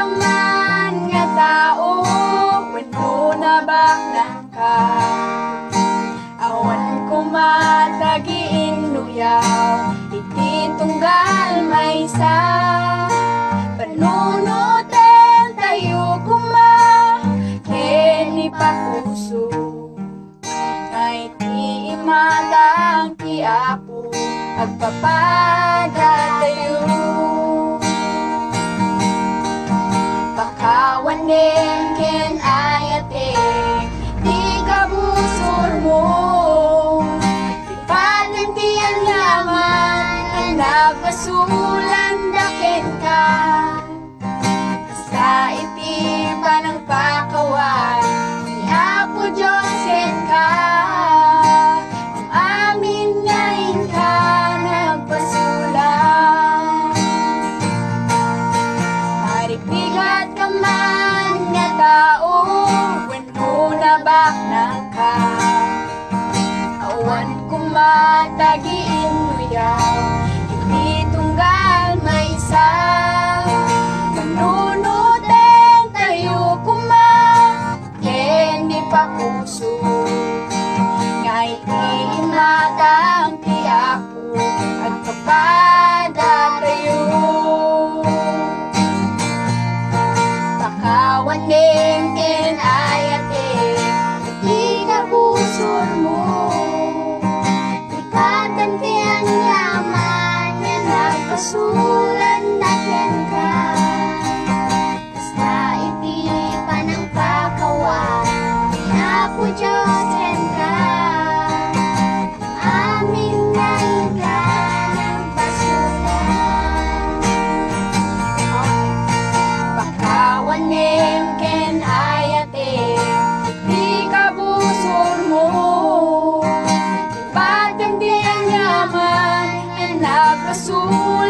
ka man nga tao, wenno na baklan ka. Awan ko matagiin luyaw, iti tunggal may sa panunutin tayo kuma, ken ipakuso ngay ti imadang ti Apo agpapada tayo. Bakawanen ken ayate di kabusor mo, di panantian yaman ang nagpasulan daken ka. Sa iti panang pakawan ni Apo Diyos ken ka, ang amin ngayon ka nagpasulan. Maripigat ka man nga tao, wenno na baknang ka. Awan kumatagiin luyaw, hindi tunggal may sa panunutin tayo kuma, ken di pakuso ngay imatang ti Apo agpapada tayo. Bakawanen ken ayate di kabusor mo, di katantian yaman nga nagpasulan daken ka. Basta iti panang pakawan ni Apo Diyos ken ka, amin ngayon ka nagpasulan. Bakawanen ken ayate di kabusor mo, di patantian yaman nga nagpasulan